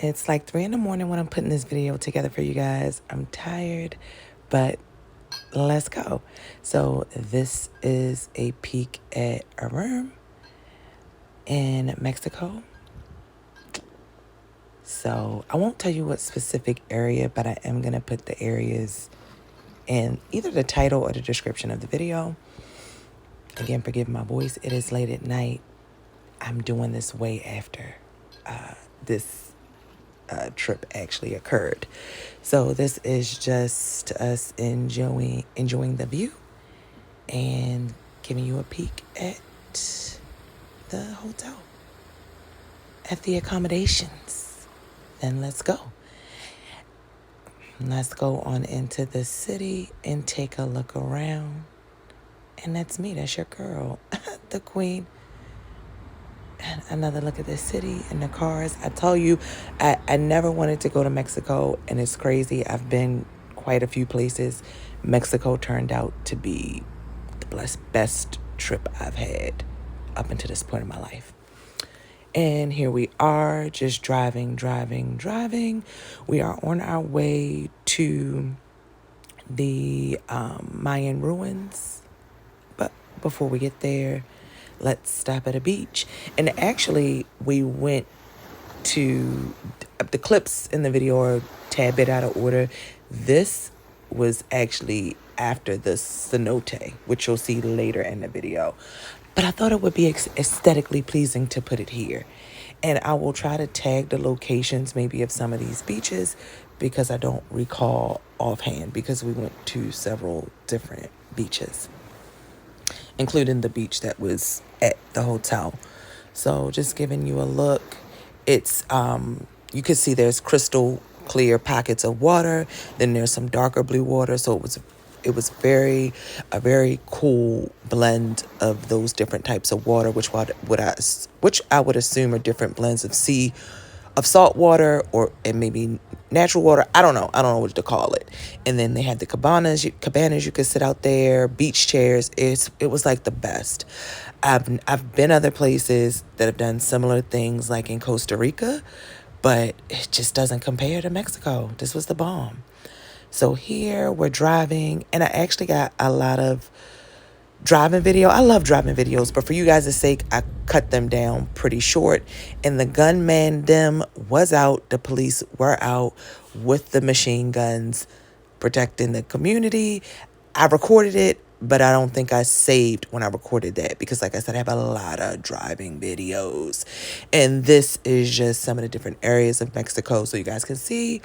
It's like 3 in the morning when I'm putting this video together for you guys. I'm tired, but let's go. So this is a peek at a room in Mexico. So I won't tell you what specific area, but I am going to put the areas in either the title or the description of the video. Again, forgive my voice. It is late at night. I'm doing this way after this trip actually occurred. So this is just us enjoying the view and giving you a peek at the hotel, at the accommodations. Then let's go. Let's go on into the city and take a look around. And that's me. That's your girl, the queen. And another look at the city and the cars. I tell you, I never wanted to go to Mexico, and it's crazy. I've been quite a few places. Mexico turned out to be the best trip I've had up until this point in my life. And here we are, just driving. We are on our way to the Mayan Ruins. But before we get there, let's stop at a beach. And actually, we went to the clips in the video are a tad bit out of order. This was actually after the cenote, which you'll see later in the video. But I thought it would be aesthetically pleasing to put it here. And I will try to tag the locations maybe of some of these beaches because I don't recall offhand, because we went to several different beaches, including the beach that was at the hotel. So just giving you a look. It's you can see there's crystal clear pockets of water. Then there's some darker blue water. So it was a very cool blend of those different types of water, which I would assume are different blends of salt water and maybe natural water. I don't know what to call it. And then they had the cabanas you could sit out there, beach chairs. It was like the best. I've been other places that have done similar things, like in Costa Rica, but it just doesn't compare to Mexico. This was the bomb. So here we're driving, and I actually got a lot of driving video. I love driving videos, but for you guys' sake, I cut them down pretty short. And the gunman them was out. The police were out with the machine guns protecting the community. I recorded it, but I don't think I saved when I recorded that because, like I said, I have a lot of driving videos. And this is just some of the different areas of Mexico so you guys can see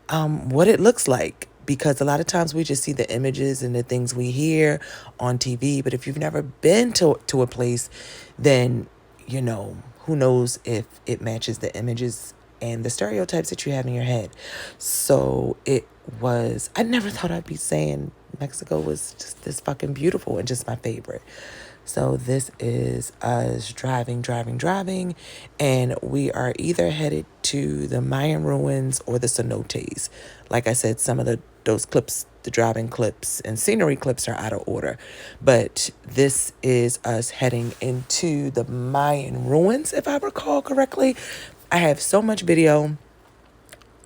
what it looks like. Because a lot of times we just see the images and the things we hear on TV. But if you've never been to a place, then, who knows if it matches the images and the stereotypes that you have in your head. So I never thought I'd be saying Mexico was just this fucking beautiful and just my favorite. So this is us driving, and we are either headed to the Mayan ruins or the cenotes. Like I said, some of those clips, the driving clips and scenery clips, are out of order. But this is us heading into the Mayan ruins, if I recall correctly. I have so much video.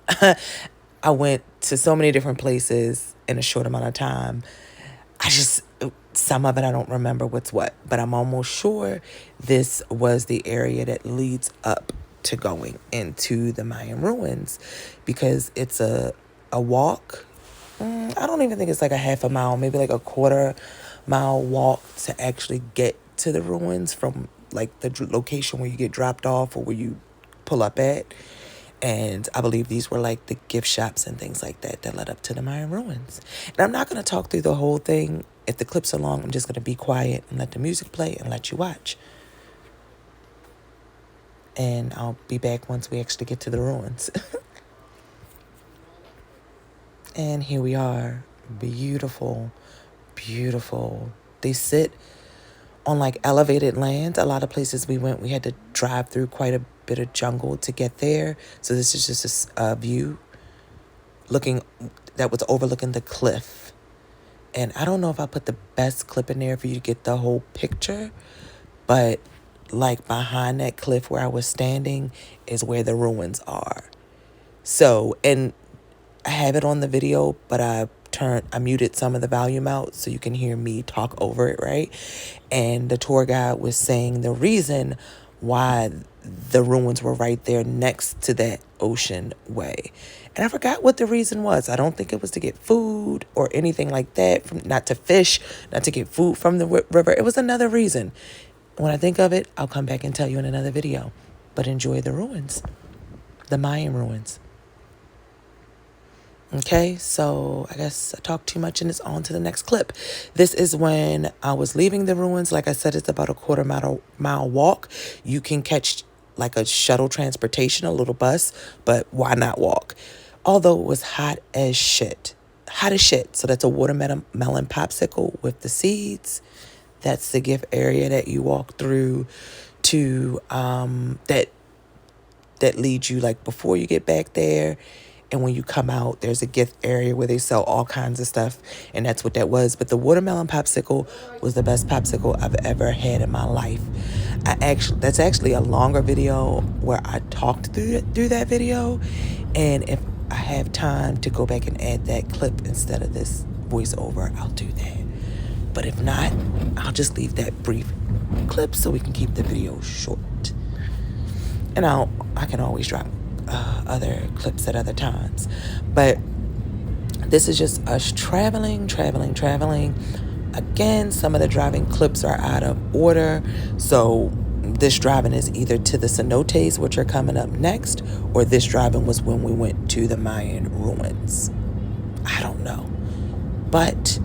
I went to so many different places in a short amount of time. Some of it I don't remember what's what, but I'm almost sure this was the area that leads up to going into the Mayan ruins, because it's a walk. I don't even think it's like a half a mile, maybe like a quarter-mile walk to actually get to the ruins from like the location where you get dropped off or where you pull up at. And I believe these were like the gift shops and things like that led up to the Mayan ruins. And I'm not going to talk through the whole thing. If the clips are long, I'm just going to be quiet and let the music play and let you watch. And I'll be back once we actually get to the ruins. And here we are. Beautiful. They sit on like elevated land. A lot of places we went, we had to drive through quite a bit of jungle to get there. So this is just a view that was overlooking the cliff. And I don't know if I put the best clip in there for you to get the whole picture, but like behind that cliff where I was standing is where the ruins are. So, and I have it on the video, but I muted some of the volume out so you can hear me talk over it, right? And the tour guide was saying the reason why the ruins were right there next to that ocean way. And I forgot what the reason was. I don't think it was to get food or anything like that, from not to fish, not to get food from the river. It was another reason. When I think of it, I'll come back and tell you in another video. But enjoy the ruins, the Mayan ruins. Okay, so I guess I talked too much and it's on to the next clip. This is when I was leaving the ruins. Like I said, it's about a quarter mile walk. You can catch like a shuttle transportation, a little bus, but why not walk? Although it was hot as shit. Hot as shit. So that's a watermelon popsicle with the seeds. That's the gift area that you walk through to that leads you like before you get back there. And when you come out, there's a gift area where they sell all kinds of stuff. And that's what that was. But the watermelon popsicle was the best popsicle I've ever had in my life. That's actually a longer video where I talked through that video. And if I have time to go back and add that clip instead of this voiceover, I'll do that. But if not, I'll just leave that brief clip so we can keep the video short. And I can always drop other clips at other times. But this is just us traveling. Again, some of the driving clips are out of order. So this driving is either to the cenotes, which are coming up next, or this driving was when we went to the Mayan ruins. I don't know. But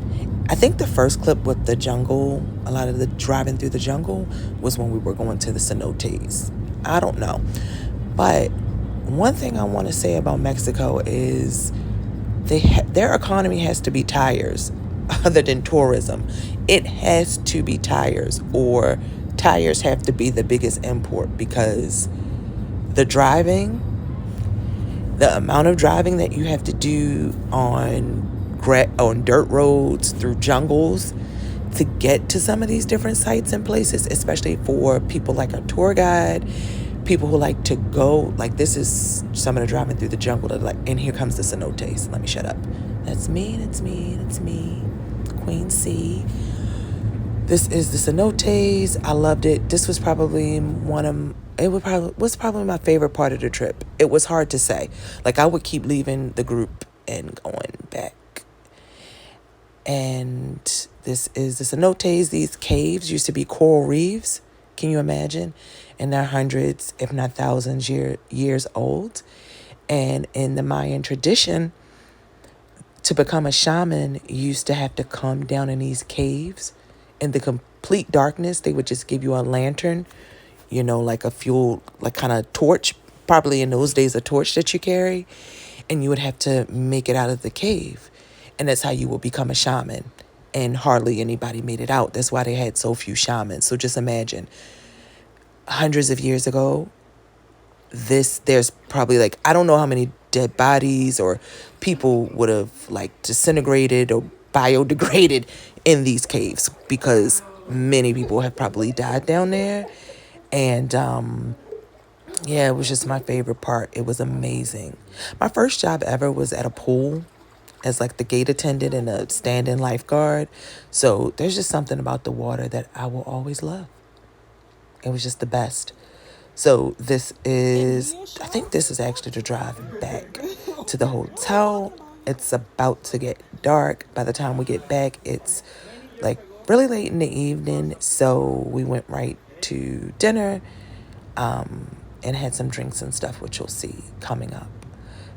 I think the first clip with the jungle, a lot of the driving through the jungle, was when we were going to the cenotes. I don't know. But one thing I want to say about Mexico is their economy has to be tires other than tourism. It has to be tires, or tires have to be the biggest import, because the amount of driving that you have to do on dirt roads through jungles to get to some of these different sites and places, especially for people like a tour guide, people who like to go, like this is some of the driving through the jungle that like, and here comes the cenotes. Let me shut up. That's me. Queen C. This is the cenotes. I loved it. This was probably was probably my favorite part of the trip. It was hard to say. Like I would keep leaving the group and going back. And this is the cenotes. These caves used to be coral reefs. Can you imagine? And they're hundreds, if not thousands years old. And in the Mayan tradition, to become a shaman, you used to have to come down in these caves in the complete darkness. They would just give you a lantern, like a fuel, like kind of torch, probably in those days, a torch that you carry. And you would have to make it out of the cave. And that's how you would become a shaman. And hardly anybody made it out. That's why they had so few shamans. So just imagine, hundreds of years ago, there's probably like, I don't know how many dead bodies or people would have like disintegrated or biodegraded in these caves, because many people have probably died down there. And yeah, it was just my favorite part. It was amazing. My first job ever was at a pool as like the gate attendant and a stand-in lifeguard. So there's just something about the water that I will always love. It was just the best. So I think this is actually the drive back to the hotel. It's about to get dark. By the time we get back, it's like really late in the evening. So we went right to dinner and had some drinks and stuff, which you'll see coming up.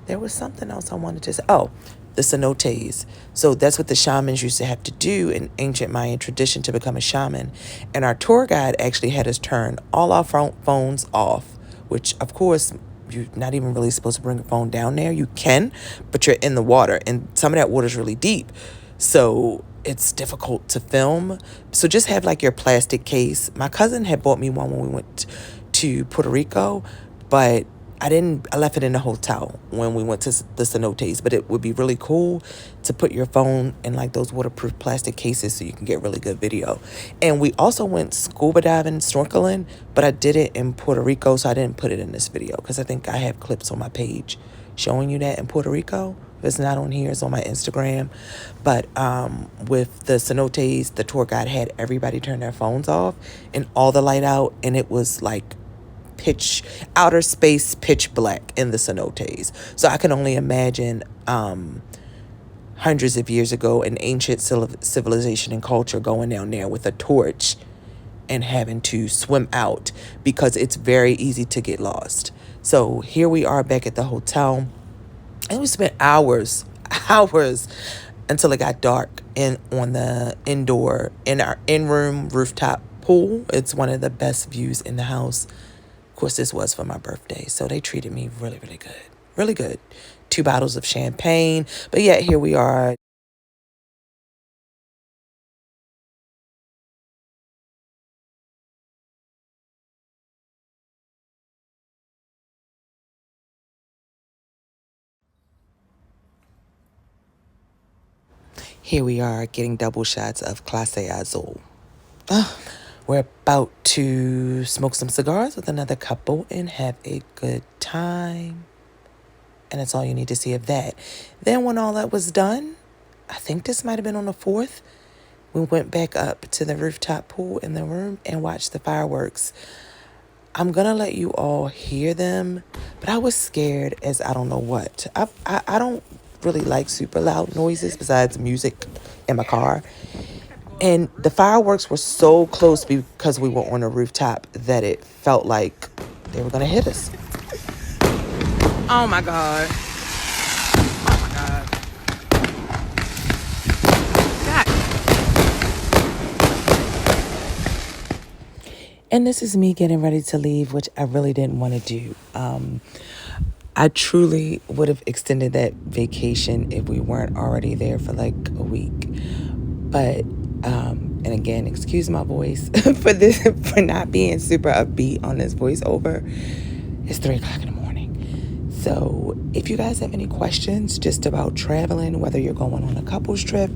There was something else I wanted to say. Oh, the cenotes. So that's what the shamans used to have to do in ancient Mayan tradition to become a shaman. And our tour guide actually had us turn all our phones off, which of course you're not even really supposed to bring a phone down there. You can, but you're in the water, and some of that water is really deep. So it's difficult to film. So just have like your plastic case. My cousin had bought me one when we went to Puerto Rico, but I left it in the hotel when we went to the cenotes, but it would be really cool to put your phone in like those waterproof plastic cases so you can get really good video. And we also went scuba diving, snorkeling, but I did it in Puerto Rico, so I didn't put it in this video because I think I have clips on my page showing you that in Puerto Rico. If it's not on here, it's on my Instagram. But with the cenotes, the tour guide had everybody turn their phones off and all the light out, and it was like outer space pitch black in the cenotes. So I can only imagine hundreds of years ago an ancient civilization and culture going down there with a torch and having to swim out because it's very easy to get lost. So here we are back at the hotel, and we spent hours until it got dark on the in our in-room rooftop pool. It's one of the best views in the house. Of course, this was for my birthday, so they treated me really, really good. Really good. 2 bottles of champagne, but yet here we are. Here we are getting double shots of Clase Azul. We're about to smoke some cigars with another couple and have a good time. And that's all you need to see of that. Then when all that was done, I think this might have been on the 4th, we went back up to the rooftop pool in the room and watched the fireworks. I'm going to let you all hear them, but I was scared as I don't know what. I don't really like super loud noises besides music in my car. And the fireworks were so close because we were on a rooftop that it felt like they were going to hit us. Oh my God. Oh my God. And this is me getting ready to leave, which I really didn't want to do. I truly would have extended that vacation if we weren't already there for like a week. But, and again, excuse my voice for not being super upbeat on this voiceover. It's 3 o'clock in the morning. So if you guys have any questions just about traveling, whether you're going on a couples trip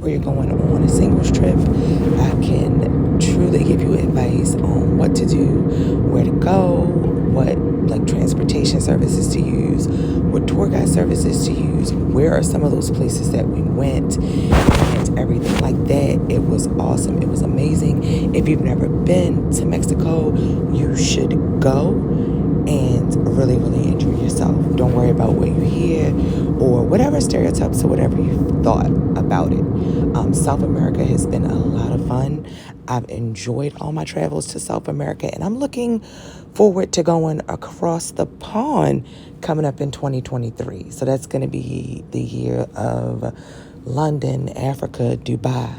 or you're going on a singles trip, I can truly give you advice on what to do, where to go, what like transportation services to use, what tour guide services to use, where are some of those places that we went, and everything like that. It was awesome. It was amazing. If you've never been to Mexico, you should go and really, really enjoy yourself. Don't worry about what you hear or whatever stereotypes or whatever you thought about it. South America has been a lot of fun. I've enjoyed all my travels to South America, and I'm looking forward to going across the pond coming up in 2023. So that's going to be the year of London, Africa, Dubai.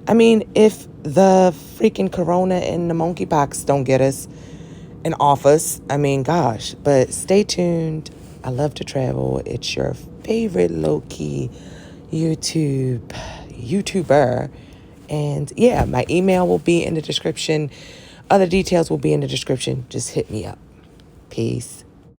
I mean, if the freaking corona and the monkeypox don't get us and off us, I mean, gosh. But stay tuned. I love to travel. It's your favorite low-key YouTuber. And yeah, my email will be in the description. Other details will be in the description. Just hit me up. Peace.